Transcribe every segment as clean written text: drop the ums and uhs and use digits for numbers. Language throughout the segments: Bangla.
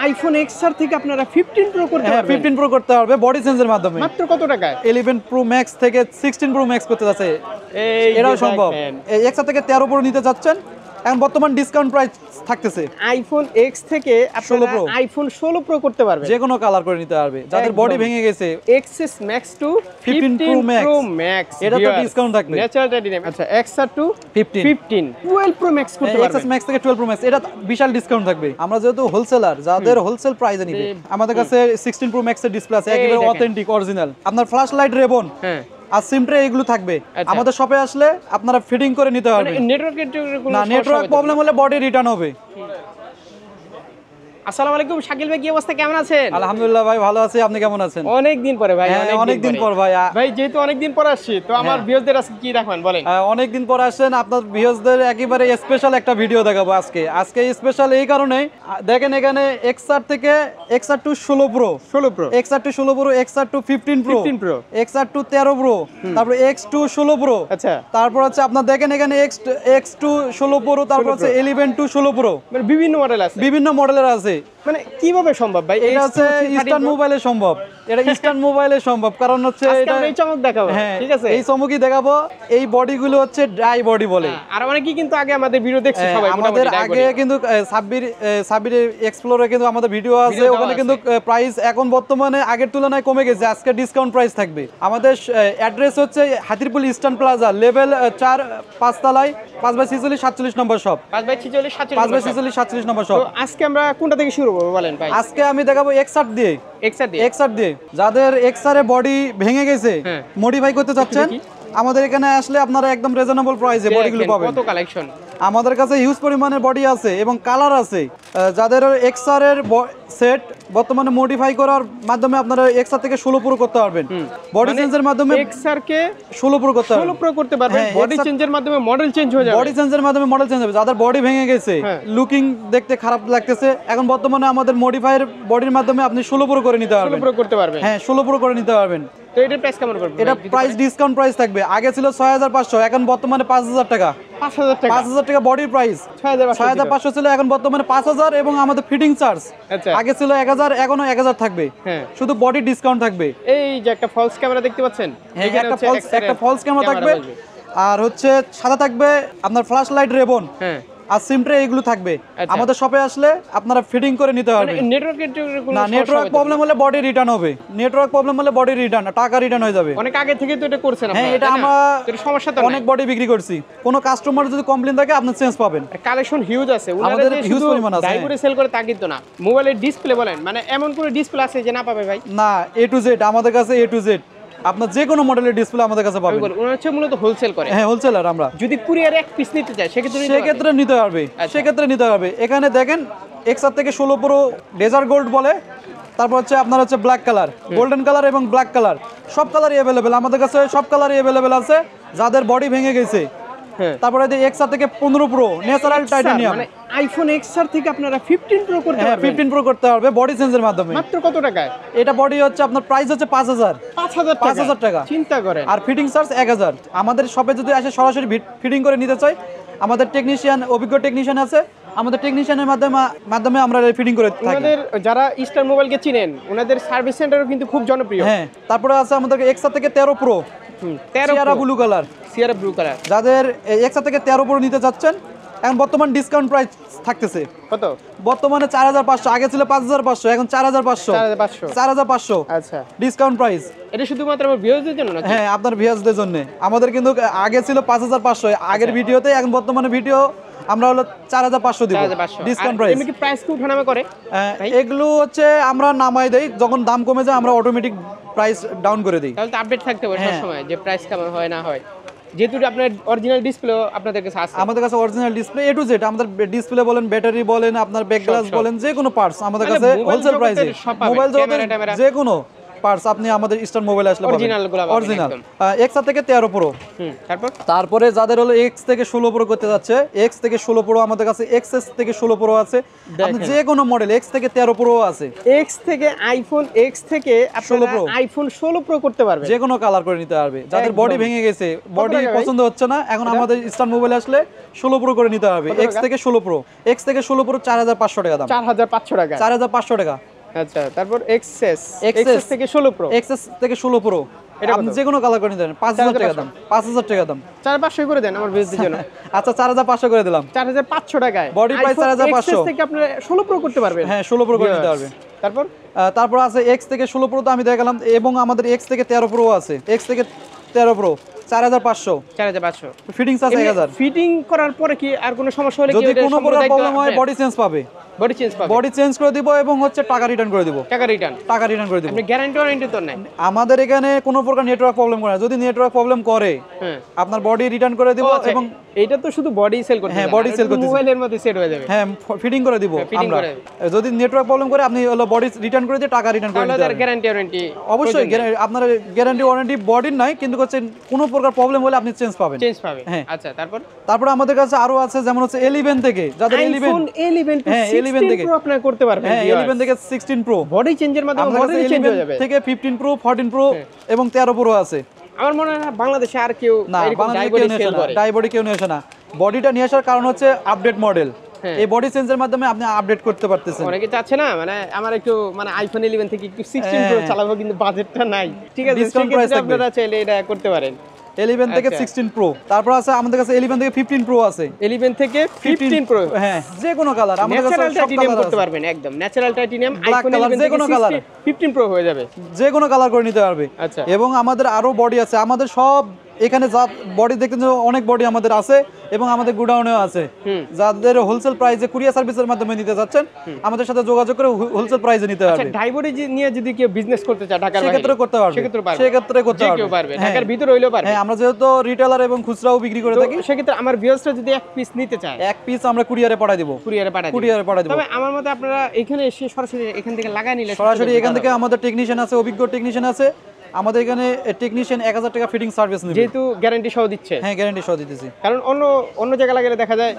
আইফোন এক্সআর থেকে আপনারা 15 প্রো করতে পারবেন। 15 প্রো করতে পারবে বডি চেঞ্জের মাধ্যমে। মাত্র কত টাকায়? 11 প্রো ম্যাক্স থেকে 16 প্রো ম্যাক্স করতে যাচ্ছে, এটাও সম্ভব। এই এক্সআর থেকে 13 প্রো নিতে যাচ্ছেন, এখন বর্তমান ডিসকাউন্ট প্রাইস থাকতেছে। আইফোন এক্স থেকে আপনারা আইফোন 16 প্রো করতে পারবেন, যে কোনো কালার করে নিতে পারবে। যাদের বডি ভেঙে গেছে XS max to 15 pro max, এটা তো ডিসকাউন্ট থাকবে। Natural titanium. আচ্ছা এক্সআর টু 15 12 প্রো ম্যাক্স করতে পারবেন। এক্সএস ম্যাক্স থেকে 12 প্রো ম্যাক্স, এটা বিশাল ডিসকাউন্ট থাকবে। আমরা যেহেতু হোলসেলার, যাদের হোলসেল প্রাইসে নিবে, আমাদের কাছে 16 প্রো ম্যাক্স এর ডিসপ্লে আছে, একেবারে অথেন্টিক অরিজিনাল। আপনার ফ্ল্যাশ লাইট রেবন আর সিমট্রে এগুলো থাকবে। আমাদের শপে আসলে আপনারা ফিটিং করে নিতে পারবেন। নেটওয়ার্ক প্রবলেম হলে বডি রিটার্ন হবে। আসসালামু আলাইকুম শাকিল ভাই, কি অবস্থা, কেমন আছেন? আলহামদুলিল্লাহ ভাই, ভালো আছি। আপনি কেমন আছেন? অনেক দিন পরে ভাই। অনেক দিন পর ভাই। ভাই যেহেতু অনেক দিন পর আসছি, তো আমার ভিউয়ারদের আজকে কি রাখবেন বলেন? অনেক দিন পর আসেন, আপনার ভিউয়ারদের একেবারে স্পেশাল একটা ভিডিও দেখাবো আজকে। স্পেশাল এই কারণে দেখেন, এখানে এক্সআর থেকে XR to 16 pro, XR to 16 pro, XR to 15 pro, XR to 13 pro, তারপর এক্স টু 16 প্রো। আচ্ছা, তারপর হচ্ছে আপনার দেখেন এখানে এক্স টু 16 প্রো, তারপর হচ্ছে 11 টু 16 প্রো, মানে বিভিন্ন মডেল আছে, বিভিন্ন মডেলের আছে। মানে কিভাবে সম্ভব ভাই? এটা হচ্ছে ইস্টার্ন মোবাইলে সম্ভব, এটা ইস্টার্ন মোবাইলে সম্ভব, কারণ হচ্ছে এটা এই চমক দেখাবো। ঠিক আছে, এই চমকই দেখাবো। এই বডিগুলো হচ্ছে ড্রাই বডি বলে। আর অনেকেই কিন্তু আগে আমাদের ভিডিও দেখছে সবাই, আমাদের আগে কিন্তু সাব্বির এক্সপ্লোরে কিন্তু আমাদের ভিডিও আছে, ওখানে কিন্তু প্রাইস এখন বর্তমানে আগের তুলনায় কমে গেছে। আজকে ডিসকাউন্ট প্রাইস থাকবে। আমাদের অ্যাড্রেস হচ্ছে হাতিরপুল ইস্টার্ন প্লাজা, লেভেল 4, 5 তলায়, 5/46 47 নম্বর শপ। 5/46 47 নম্বর শপ। আজকে আমরা কোনটা থেকে শুরু করব বলেন ভাই? আজকে আমি দেখাবো এক্সআর দিয়ে। এক্সআর দিয়ে যাদের এক্সআর এ বডি ভেঙে গেছে, মডিফাই করতে চাচ্ছেন, আমাদের এখানে আসলে আপনারা একদম রিজনেবল প্রাইসে বডিগুলো পাবেন। কত কালেকশন আমাদের কাছে হিউজ পরিমাণের বডি আছে এবং কালার আছে। যাদের এক্সআর এর সেট বর্তমানে মডিফাই করার মাধ্যমে আপনারা এক্সআর থেকে 16 প্রো করতে পারবেন। বডি চেঞ্জের মাধ্যমে এক্সআর কে 16 প্রো করতে পারবেন। 16 প্রো করতে পারবেন। বডি চেঞ্জের মাধ্যমে মডেল চেঞ্জ হয়ে যাবে। বডি চেঞ্জের মাধ্যমে মডেল চেঞ্জ হবে। যাদের বডি ভেঙে গেছে, লুকিং দেখতে খারাপ লাগতেছে, এখন বর্তমানে আমাদের মডিফাইয়ের বডির মাধ্যমে আপনি 16 প্রো করে নিতে পারবেন। 16 প্রো করতে পারবেন। 16 প্রো করে নিতে পারবেন। তো এটার প্রাইস কেমন পড়বে? এটা প্রাইস ডিসকাউন্ট প্রাইস থাকবে। আগে ছিল 6500, এখন বর্তমানে 5000 টাকা। 5000 টাকা বডির প্রাইস। 6500 ছিল, এখন বর্তমানে 5000 এবং আমাদের ফিটিং চার্জ আগে ছিল 1000, এখনো 1000 থাকবে। শুধু বডি ডিসকাউন্ট থাকবে। এই যে একটা ফলস ক্যামেরা দেখতে পাচ্ছেন, একটা ফলস ক্যামেরা থাকবে, আর হচ্ছে সাদা থাকবে আপনার ফ্ল্যাশ লাইট রেবন আর সিমট্রে এগুলো থাকবে। আমাদের শপে আসলে আপনারা ফিটিং করে নিতে পারবেন। নেটওয়ার্ক প্রবলেম হলে বডি রিটার্ন হবে। নেটওয়ার্ক প্রবলেম হলে বডি রিটার্ন, টাকা রিটার্ন হয়ে যাবে। অনেক আগে থেকে তো এটা করছেন আপনারা। এটা আমরা সমস্যা তো অনেক বডি বিক্রি করছি। কোনো কাস্টমার যদি কমপ্লেইন থাকে আপনি চেঞ্জ পাবেন। কালেকশন হিউজ আছে, আমাদের হিউজ পরিমাণ আছে। ডাই করে সেল করে তা কিন্তু না। মোবাইলের ডিসপ্লে বলেন, মানে এমন কোনো ডিসপ্লে আছে যে না পাবে ভাই? না, A to Z আমাদের কাছে, A to Z আপনার যে কোনো মডেলের ডিসপ্লে আমাদের কাছে পাবেন। ওরা হচ্ছে মূলত হোলসেল করে। হোলসেলার আমরা। যদি কুরিয়ারে এক পিস নিতে চাই সেক্ষেত্রে নিতে পারবে। এখানে দেখেন এক্সআর থেকে 16 প্রো ডেজার্ট গোল্ড বলে, তারপর হচ্ছে আপনার হচ্ছে ব্ল্যাক কালার, গোল্ডেন কালার এবং ব্ল্যাক কালার, সব কালারই অ্যাভেলেবেল আমাদের কাছে। সব কালারই অ্যাভেলেবেল আছে যাদের বডি ভেঙে গেছে। তারপরে এক্সআর থেকে 15 প্রো ন্যাচারাল টাইটেনিয়াম, মানে আইফোন এক্সআর থেকে আপনারা 15 প্রো করতে পারবেন। 15 প্রো করতে পারবে বডি চেঞ্জের মাধ্যমে। মাত্র কত টাকায়? এটা বডি হচ্ছে আপনার প্রাইস হচ্ছে 5000 টাকা। চিন্তা করেন। আর ফিটিং চার্জ 1000। আমাদের শপে যদি আসে সরাসরি ফিটিং করে নিতে চাই, আমাদের টেকনিশিয়ান, অভিজ্ঞ টেকনিশিয়ান আছে, আমাদের টেকনিশিয়ানের মাধ্যমে আমরা ফিটিং করে থাকি। আমাদের যারা ইস্টার্ন মোবাইলকে চিনেন, ওনাদের সার্ভিস সেন্টারও কিন্তু খুব জনপ্রিয়। তারপরে আছে আমাদের এক্সআর থেকে 13 প্রো, সিয়ারা ব্লু কালার, যাদের এক্সআর থেকে 13 প্রো নিতে চাচ্ছেন, এখন বর্তমান ডিসকাউন্ট প্রাইস থাকতেছে। কত? বর্তমানে 4500, আগে ছিল 5500, এখন 4500। আচ্ছা, ডিসকাউন্ট প্রাইস। এটা শুধুমাত্র আমার ভিউয়ারদের জন্য না? আপনার ভিউয়ারদের জন্য। আমাদের কিন্তু আগে ছিল 5500 আগের ভিডিওতে, এখন বর্তমানে ভিডিও আমরা হলো 4500 দিব ডিসকাউন্ট প্রাইস। এমনি কি প্রাইস কি ওঠানামা করে? এগুলো হচ্ছে আমরা নামাই দেই, যখন দাম কমে যায় আমরা অটোমেটিক প্রাইস ডাউন করে দেই। তাহলে তো আপডেট থাকতে হবে সব সময় যে প্রাইস কেমন হয় না হয়। যেহেতু আপনার অরিজিনাল ডিসপ্লে আপনাদের কাছে আছে। আমাদের কাছে original display A to Z, আমাদের ডিসপ্লে বলেন, ব্যাটারি বলেন, আপনার ব্যাক গ্লাস বলেন, যে কোনো পার্টস আমাদের কাছে হোলসেল প্রাইসে। মোবাইল জগতের যে কোনো পার্টস আপনি আমাদের ইস্টার্ন মোবাইলে আসলে অরিজিনাল গুলো পাবেন অরিজিনাল একদম। এক্স থেকে 13 প্রো। তারপরে যাদের হলো এক্স থেকে 16 প্রো করতে যাচ্ছে, এক্স থেকে 16 প্রো আমাদের কাছে, এক্সএস থেকে 16 প্রো আছে, আপনি যে কোনো মডেল এক্স থেকে 13 প্রো আছে, এক্স থেকে আইফোন এক্স থেকে আপনারা 16 Pro। আইফোন 16 প্রো করতে পারবেন। যে কোনো কালার করে নিতে পারবে। যাদের একদম। বডি ভেঙে গেছে, বডি টাকা ভাই? পছন্দ হচ্ছে না, এখন আমাদের ইস্টার্ন মোবাইলে আসলে 16 প্রো করে নিতে পারবে। এক্স থেকে 16 প্রো, এক্স থেকে 16 প্রো 4500 টাকা দাম, 4500 টাকা। 4500 টাকা। আচ্ছা, তারপর এক্সএস এক্সএস থেকে 16 প্রো, এক্সএস থেকে 16 প্রো এটা আপনি কত? যে কোনো কালার করে নিতে পারেন। 5000 টাকা দাম, 5000 টাকা দাম। 4500 করে দেন আমার বিজনেসের জন্য। আচ্ছা 4500 করে দিলাম। 4500 টাকায় Body price 4500 এক্সএস থেকে আপনারা 16 প্রো করতে পারবেন। হ্যাঁ 16 প্রো করে নিতে পারবে। তারপর তারপর আছে এক্স থেকে 16 প্রো তো আমি দেখালাম, এবং আমাদের এক্স থেকে 13 প্রো আছে। এক্স থেকে 13 প্রো 4500, 4500 ফিটিংস আছে 1000। ফিটিং করার পরে কি আর কোনো সমস্যা হলে কি যদি এটা কোনো সম্পূর্ণ দায়িত্ব প্রবলেম হয় আপনার? বডি চেঞ্জ পাবে, বডি চেঞ্জ পাবে, বডি চেঞ্জ করে দিব এবং হচ্ছে টাকা রিটার্ন করে দিব, টাকা রিটার্ন। টাকা রিটার্ন করে দিব। আপনি গ্যারান্টি ওয়ারেন্টি তো নাই? আমাদের এখানে কোনো প্রকার নেটওয়ার্ক প্রবলেম করে না। যদি নেটওয়ার্ক প্রবলেম করে হ্যাঁ, আপনার বডি রিটার্ন করে দিব এবং এইটা তো শুধু বডি সেল করতে হ্যাঁ, body sell করতেছে। মোবাইলের মধ্যে সেট হয়ে যাবে। হ্যাঁ ফিটিং করে দিব fitting আমরা। করে। যদি নেটওয়ার্ক প্রবলেম করে আপনি হলো বডি রিটার্ন করে দিয়ে টাকা রিটার্ন করে তাহলে দিতে তার পারবেন। গ্যারান্টি ওয়ারেন্টি অবশ্যই আপনার গ্যারান্টি ওয়ারেন্টি বডির নাই, কিন্তু হচ্ছে কোনো প্রকার প্রবলেম হলে আপনি চেঞ্জ পাবেন। চেঞ্জ পাবে। হ্যাঁ। আচ্ছা, তারপর আমাদের কাছে আরো আছে, যেমন হচ্ছে 11 থেকে, যাদের 11 আইফোন 11 টু হ্যাঁ, 11 16 থেকে। প্রো আপনি করতে পারবেন। হ্যাঁ 11 থেকে 16 প্রো, বডি চেঞ্জের মাধ্যমে আমাদের বডি কাছে চেঞ্জ হয়ে 11 যাবে। থেকে 15 প্রো, 14 প্রো এবং 13 প্রো আছে। আমার মনে হয় না বাংলাদেশে আর কেউ না এরকম বাংলাদেশে ডাইবডি কেউ নিয়ে সেল আসে না, করে। ডাইবডি কেউ নিয়ে আসে না। বডিটা নিয়ে আসার কারণ হচ্ছে আপডেট মডেল। হ্যাঁ। এই বডি চেঞ্জের মাধ্যমে আপনি আপডেট করতে পারতেছেন। অনেকে চাচ্ছে না, মানে আমার একটু মানে আইফোন 11 থেকে একটু 16 প্রো হ্যাঁ। চালাবো, কিন্তু বাজেটটা নাই। ঠিক আছে, Discount price সেক্ষেত্রে থাকবে। আপনারা চাইলে এটা করতে পারেন। 11 থেকে আচ্ছা। 16 প্রো, তারপর আছে আমাদের কাছে 11 থেকে 15 প্রো আছে। 11 থেকে 15 প্রো হ্যাঁ যে কোনো কালার আমাদের কাছে ন্যাচারাল সব টাইটেনিয়াম কালার করতে আছে। পারবেন, একদম natural titanium. Black iPhone color, 11 যে থেকে কোনো color। 15 প্রো হয়ে যাবে। যে কোনো কালার করে নিতে পারবে। আচ্ছা। এবং আমাদের আরো বডি আছে, আমাদের সব এখানে যা বডি দেখতে অনেক বডি আমাদের আছে এবং আমাদের গোডাউনেও আছে। যাদের হোলসেল প্রাইসে কুরিয়ার সার্ভিসের মাধ্যমে নিতে যাচ্ছেন আমাদের সাথে যোগাযোগ করে হোলসেল প্রাইসে নিতে আচ্ছা, পারবে। ডাইবডি নিয়ে যদি কেউ বিজনেস করতে চায় ঢাকার বাইরে, সেক্ষেত্রে করতে পারবে, সেক্ষেত্রে পারবে, সেক্ষেত্রে করতে যে পারবে, কেউ পারবে, হ্যাঁ। ঢাকার ভিতরে হইলেও পারবে। হ্যাঁ আমরা যেহেতু রিটেলার এবং খুচরাও বিক্রি করে তো থাকি, সেক্ষেত্রে আমার ভিউয়ার্সরা যদি এক পিস নিতে চায়, এক পিস আমরা কুরিয়ারে পাঠিয়ে দিব, কুরিয়ারে পাঠাই দিবেন। কুরিয়ারে পাঠিয়ে দিব। তবে আমার মতে আপনারা এখানে এসে সরাসরি এখান থেকে লাগায় নিলে সরাসরি এখান থেকে আমাদের টেকনিশিয়ান আছে, অভিজ্ঞ টেকনিশিয়ান আছে আমাদের এখানে। টেকনিশিয়ান 1000 টাকা ফিটিং সার্ভিস নেবে, যেহেতু গ্যারান্টি সহ দিচ্ছে। হ্যাঁ গ্যারান্টি সহ দিতেছি। কারণ অন্য জায়গায় লাগালে দেখা যায়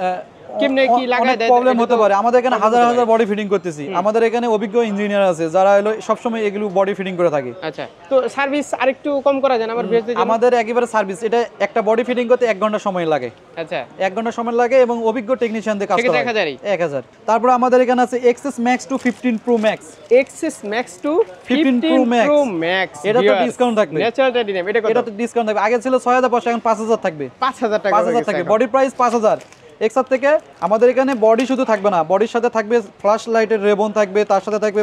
কেমনে কি লাগায় দেয়, প্রবলেম এটা হতে তো পারে। আমাদের এখানে problem হাজার হতে হাজার পারে। বডি ফিটিং করতেছি, আমাদের এখানে অভিজ্ঞ ইঞ্জিনিয়ার আছে যারা হলো সবসময় এগুলো বডি ফিটিং করে থাকে। আচ্ছা, তো সার্ভিস আরেকটু কম করা যায় না আমার ভিউয়ারদের জন্য? আমাদের একেবারে সার্ভিস, এটা একটা বডি ফিটিং করতে 1 ঘন্টা সময় লাগে। আচ্ছা, 1 ঘন্টা সময় লাগে এবং অভিজ্ঞ টেকনিশিয়ানদের কাজ সেক্ষেত্রে করা 1000 ই? 1000। তারপর আমাদের এখানে আছে XS max to 15 pro max. XS max to 15 15 Pro pro max. এটা তো ডিসকাউন্ট থাকবে, ন্যাচারাল টাইটেনিয়াম, এটা কত? এটা তো ডিসকাউন্ট থাকবে। আগে ছিল 6500, এখন 5000 থাকবে, 5000 টাকা 5000 থাকবে। Body price 5000। এক্সার থেকে আমাদের এখানে বডি শুধু থাকবে না, বডির সাথে থাকবে ফ্ল্যাশ লাইটের রেবন থাকবে, তার সাথে থাকবে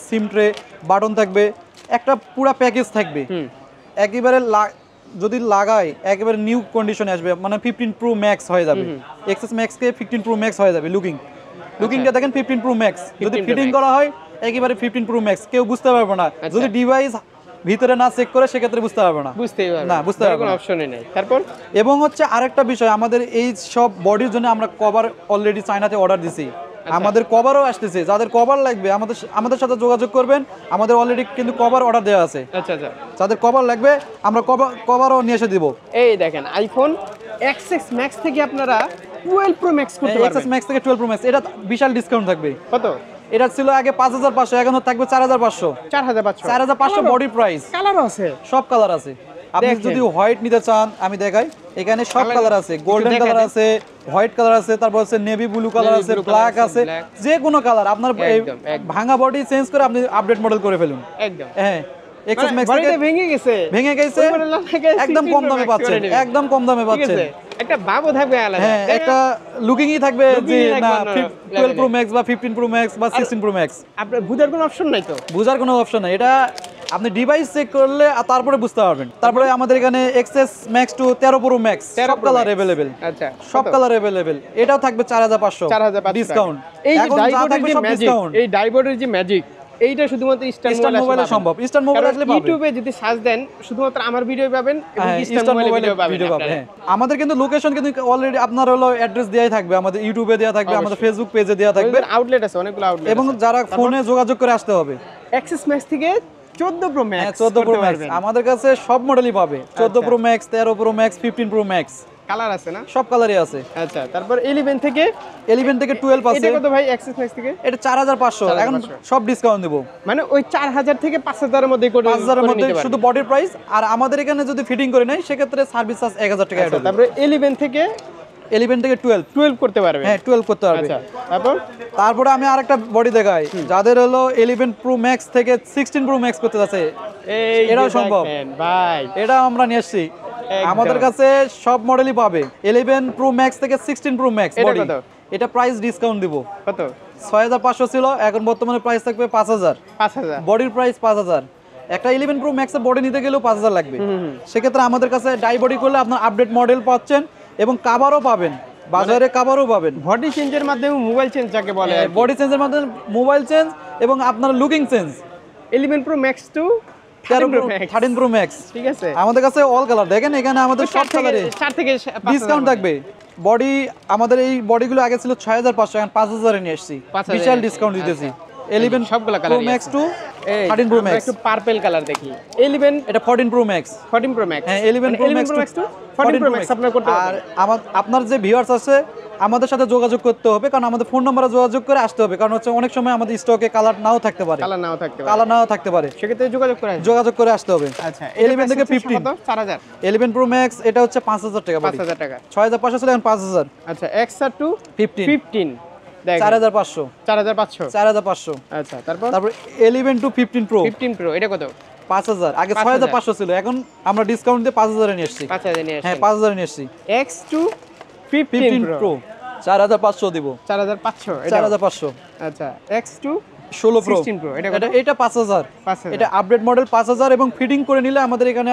সিম ট্রে, বাটন থাকবে, একটা পুরো প্যাকেজ থাকবে। একেবারে যদি লাগাই একেবারে নিউ কন্ডিশনে আসবে, মানে 15 প্রো ম্যাক্স হয়ে যাবে। এক্সএস ম্যাক্স কে 15 প্রো ম্যাক্স হয়ে যাবে। লুকিংটা দেখেন 15 প্রো ম্যাক্স, যদি 15 Pro ফিটিং Max। করা হয় একেবারে 15 প্রো ম্যাক্স, কেউ বুঝতে পারবে না যদি ডিভাইস ভিতরে না চেক করে, সেক্ষেত্রে বুঝতে পারবে না, বুঝতেই পারবে না, বুঝতে পারবে কোনো না। অপশনই নাই। তারপর এবং হচ্ছে আরেকটা বিষয়, আমাদের এই সব বডির জন্য আমরা কভার অলরেডি চায়নাতে অর্ডার দিছি। আমাদের কভারও আসতেছে, যাদের কভার লাগবে আমাদের সাথে যোগাযোগ করবেন। আমাদের অলরেডি কিন্তু কভার অর্ডার দেওয়া আছে। আচ্ছা আচ্ছা, যাদের কভার লাগবে আমরা কভারও নিয়ে এসে দিব। এই দেখেন আইফোন এক্সএস ম্যাক্স থেকে আপনারা 12 প্রো ম্যাক্স করতে এক্সএস পারবেন। ম্যাক্স থেকে 12 প্রো ম্যাক্স, এটা বিশাল ডিসকাউন্ট থাকবে। কত? এটা ছিল আগে 5500, এখন থাকবে 4500। 4500, 4500 বডি প্রাইস। কালার আছে, সব কালার আছে। আপনি দেখেন। যদি হোয়াইট নিতে চান আমি দেখাই, এখানে সব Colour কালার আছে, গোল্ডেন একটু কালার দেখাই আছে, হোয়াইট কালার আছে, তারপর আছে নেভি ব্লু কালার Navy আছে, blue ব্ল্যাক colour আছে, আছে, black। যে কোনো কালার আপনার এই একদম, একদম। ভাঙা বডি চেঞ্জ করে আপনি আপডেট মডেল করে ফেলুন। একদম। হ্যাঁ এক্সএস মানে ম্যাক্স বডিটা থেকে ভেঙে গেছে, ভেঙে গেছে, ওই model না থেকে একদম 16 কম Pro দামে Max করে পাচ্ছেন, নেবেন। একদম কম দামে ঠিক পাচ্ছেন। আছে, একটা ভাবও থাকবে আলাদা। হ্যাঁ তাই না? একটা লুকিংই থাকবে যে Looking-ই না থাকবে অন্য 12 প্রো level-এ। ম্যাক্স বা 15 প্রো ম্যাক্স বা 16 প্রো ম্যাক্স। আপনার বুঝার কোনো অপশন নাই তো? বুঝার কোনো অপশন নাই, এটা আপনি ডিভাইস চেক করলে আর তারপরে বুঝতে পারবেন। তারপরে আমাদের এখানে XS max to 13 pro max, 13 সব Pro কালার Max। अवेलेबल, আচ্ছা, সব কত? Colour available. এটাও থাকবে 4500 ডিসকাউন্ট। এই যে এখন যা ডাইবোর্ডের থাকবে যে সব ম্যাজিক, ডিসকাউন্ট। এই ডাইবোর্ডের যে ম্যাজিক, এইটা শুধুমাত্র ইস্টার্ন ইস্টার্ন মোবাইলে সম্ভব, ইস্টার্ন মোবাইলে আসলে পাবেন। ইউটিউবে যদি সার্চ দেন শুধুমাত্র আমার ভিডিও পাবেন এবং হ্যাঁ, ইস্টার্ন ইস্টার্ন মোবাইলে মোবাইলে ভিডিও পাবেন ভিডিও পাবেন। আপনারা। হ্যাঁ আমাদের কিন্তু লোকেশন কিন্তু অলরেডি আপনার হলো অ্যাড্রেস দেওয়াই থাকবে, আমাদের ইউটিউবে দেওয়া থাকবে, আমাদের ফেসবুক পেজে দেওয়া থাকবে, আউটলেট আছে, অনেকগুলো আউটলেট। এবং যারা ফোনে যোগাযোগ করে আসতে হবে। অ্যাক্সেস ম্যাক্স থেকে 14 প্রো হ্যাঁ ম্যাক্স 14 প্রো ম্যাক্স আমাদের কাছে সব মডেলই পাবে 14 pro max 13 pro max 15 pro max colour আছে না? সব কালারই আছে। আচ্ছা, তারপর 11 থেকে 11 থেকে 12 আছে। এটা কত ভাই এক্সেস ম্যাক্স থেকে? এটা 4500 এখন সব ডিসকাউন্ট দেব। মানে ওই 4000 থেকে 5000 এর মধ্যে করে 5000 এর মধ্যে শুধু বডির প্রাইস, আর আমাদের এখানে যদি ফিটিং করে নেয় সেক্ষেত্রে সার্ভিস চার্জ 1000 টাকা অ্যাড হবে। তারপর 11 থেকে 12 করতে পারবে। হ্যাঁ 12 করতে পারবে। আচ্ছা, তারপরে আমি আরেকটা বডি দেখাই, যাদের হলো 11 প্রো ম্যাক্স থেকে 16 প্রো ম্যাক্স করতে যাচ্ছে, এটাও সম্ভব ভাই, এটা আমরা নিয়ে আসছি। আমাদের কাছে সব মডেলই পাবে। 11 প্রো ম্যাক্স থেকে 16 প্রো ম্যাক্স বডি, এটা প্রাইস ডিসকাউন্ট দিব। কত? 6500 ছিল, এখন বর্তমানে প্রাইস থাকবে 5000। বডির প্রাইস 5000। একটা 11 প্রো ম্যাক্স এর বডি নিতে গেলেও 5000 লাগবে। সেক্ষেত্রে আমাদের কাছে ডাই বডি করলে আপনার আপডেট মডেল পাচ্ছেন এবং কাভারও পাবেন, বাজারে কাভারও পাবেন। বডি চেঞ্জের মাধ্যমে মোবাইল চেঞ্জ যাকে বলে, বডি চেঞ্জের মাধ্যমে মোবাইল চেঞ্জ এবং আপনার looking change. 11 pro max to 13 pro max, ঠিক আছে। আমাদের কাছে অল কালার দেখেন, এখানে আমাদের সব কালারে 4 থেকে ডিসকাউন্ট থাকবে। বডি আমাদের এই বডিগুলো আগে ছিল 6500, এখন 5000 এ নিয়ে আসছি, বিশাল ডিসকাউন্ট দিতেছি। 11 সবগুলা pro max to 13 pro max. একটু পার্পল কালার দেখি। 11 এটা 14 প্রো ম্যাক্স। 14 প্রো ম্যাক্স, হ্যাঁ 11 pro max to 14 pro max আপনারা করতে পারবেন। আর আপনার যে ভিউয়ার্স আছে আমাদের সাথে যোগাযোগ করতে হবে, কারণ আমাদের ফোন নম্বরে যোগাযোগ করে আসতে হবে, কারণ হচ্ছে অনেক সময় আমাদের স্টকে কালার নাও থাকতে পারে, সেক্ষেত্রে যোগাযোগ করে আসতে হবে। আচ্ছা, 11 থেকে 15 4000। 11 প্রো ম্যাক্স এটা হচ্ছে 5000 টাকা, 5000 টাকা। 6500 ছিল, এখন 5000। আচ্ছা, XR টু 15 দেখেন 4500। 4500। আচ্ছা, তারপর 11 টু 15 প্রো। 15 প্রো এটা কত? 5000। আগে 6500 ছিল, এখন আমরা ডিসকাউন্ট দিয়ে 5000 এ নিয়ে আসছি। 5000 নিয়ে আসছি। হ্যাঁ 5000 এ নিয়ে আসছি। X টু 15 প্রো 4500 দিব। 4500 এটা। 4500। আচ্ছা, X টু 16 প্রো 16 প্রো এটা কত? এটা 5000। 5000 এটা আপডেট মডেল 5000 এবং ফিটিং করে নিলে আমাদের এখানে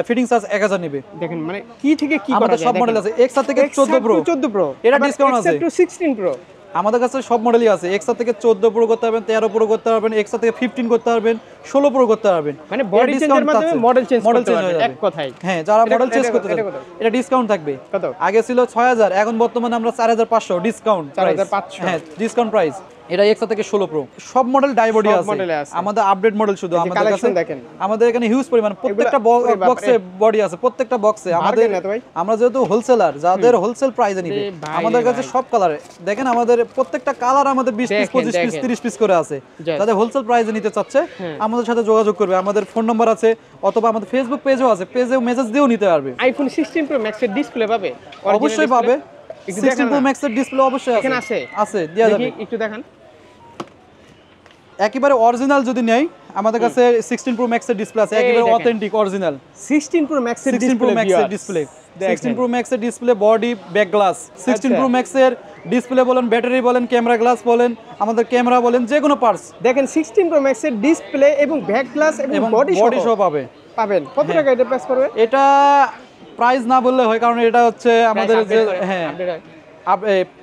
ফিটিং চার্জ 1000 নেবে। দেখেন মানে কি থেকে কি করা আমাদের যায়, সব মডেল আছে। XR থেকে 14 প্রো, 14 প্রো এটা ডিসকাউন্ট আছে। XR টু 16 প্রো আমাদের কাছে সব মডেলই আছে। XR থেকে 14 প্রো করতে পারবেন, 13 প্রো করতে পারবেন, XR থেকে 15 করতে পারবেন, 16 প্রো করতে পারবেন। মানে বডি চেঞ্জের মাধ্যমে মডেল চেঞ্জ করতে পারবেন এক কথায়। হ্যাঁ, যারা মডেল চেঞ্জ করতে চান এটা ডিসকাউন্ট থাকবে। কত? আগে ছিল 6000, এখন বর্তমানে আমরা 4500 ডিসকাউন্ট। 4500 হ্যাঁ ডিসকাউন্ট প্রাইস। এটা XR থেকে 16 প্রো সব মডেল ডাই বডি আছে। আমাদের আপডেট মডেল শুধু আমাদের কাছে দেখেন। আমাদের এখানে হিউজ পরিমাণ, প্রত্যেকটা বক্সে বডি আছে, প্রত্যেকটা বক্সে। আমাদের আমরা যেহেতু হোলসেলার, যাদের হোলসেল প্রাইসে নিবে, আমাদের কাছে সব কালার দেখেন। আমাদের প্রত্যেকটা কালার আমাদের 20 পিস 25 পিস 30 পিস করে আছে। যাদের হোলসেল প্রাইসে নিতে চাচ্ছে আমাদের সাথে যোগাযোগ করবে। আমাদের ফোন নাম্বার আছে, অথবা আমাদের ফেসবুক পেজও আছে, পেজেও মেসেজ দিয়েও নিতে পারবে। আইফোন 16 প্রো ম্যাক্স এর ডিসপ্লে পাবে? অবশ্যই পাবে। 16 প্রো ম্যাক্স এর ডিসপ্লে অবশ্যই আছে। এখানে আছে দেয়া যাবে। একটু দেখান। একেবারে অরিজিনাল যদি নেই, আমাদের কাছে 16 প্রো ম্যাক্স এর ডিসপ্লে আছে, একেবারে অথেন্টিক অরিজিনাল। 16 প্রো ম্যাক্স এর ডিসপ্লে 16 প্রো ম্যাক্স এর display, body, back glass. 16 pro max এর ডিসপ্লে বলেন, ব্যাটারি বলেন, ক্যামেরা গ্লাস বলেন, আমাদের ক্যামেরা বলেন, যে কোনো পার্টস দেখেন। 16 প্রো ম্যাক্স এর ডিসপ্লে এবং ব্যাক গ্লাস এবং বডি সহ পাবেন। কত টাকা এটা প্রাইস পড়বে? এটা প্রাইস না বললে হয়, কারণ এটা হচ্ছে আমাদের যে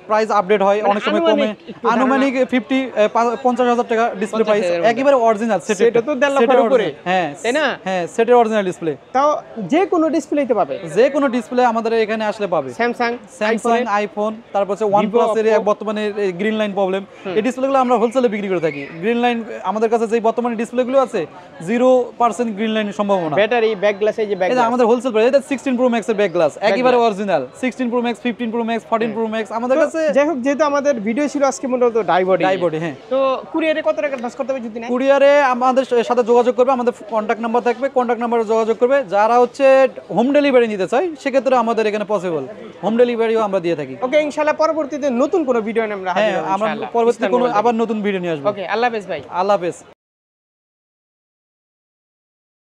প্রাইস আপডেট হয় অনেক সময় কমে। আনুমানিক 50,000 টাকা ডিসপ্লে প্রাইস, একেবারে অরিজিনাল সেট। এটা তো 1.5 লাখের উপরে। হ্যাঁ তাই না? হ্যাঁ, সেটের অরিজিনাল ডিসপ্লে। তাও যে কোনো ডিসপ্লেতে পাবে, যে কোনো ডিসপ্লে আমাদের এখানে আসলে পাবে। স্যামসাং, আইফোন, তারপর হচ্ছে OnePlus এর বর্তমানে গ্রিন লাইন প্রবলেম, এই ডিসপ্লেগুলো আমরা হোলসেলে বিক্রি করে থাকি। গ্রিন লাইন আমাদের কাছে যে বর্তমানে ডিসপ্লেগুলো আছে 0% গ্রিন লাইন সম্ভাবনা। ব্যাটারি, ব্যাক গ্লাস, এই যে ব্যাক গ্লাস আমাদের হোলসেল প্রাইস। এটা 16 প্রো ম্যাক্স এর ব্যাক গ্লাস, একেবারে original. 16 pro max, 15 pro max, 14 pro max আমাদের কাছে। যাই হোক, যেহেতু আমাদের ভিডিও ছিল আজকে মূলত ডাই বডি। হ্যাঁ। তো কুরিয়ারে কত টাকা অ্যাডভান্স করতে হবে যদি না? কুরিয়ারে আমাদের সাথে যোগাযোগ করবে, আমাদের কন্টাক্ট নাম্বার থাকবে, কন্টাক্ট নাম্বারে যোগাযোগ করবে। যারা হচ্ছে হোম ডেলিভারি নিতে চায় সেক্ষেত্রে আমাদের এখানে পসিবল, হোম ডেলিভারিও আমরা দিয়ে থাকি। ওকে, ইনশাআল্লাহ পরবর্তীতে নতুন কোনো ভিডিও নিয়ে আমরা হাজির হব। আমরা পরবর্তীতে কোনো আবার নতুন ভিডিও নিয়ে আসবো। ওকে, আল্লাহ হাফেজ ভাই। আল্লাহ হাফেজ।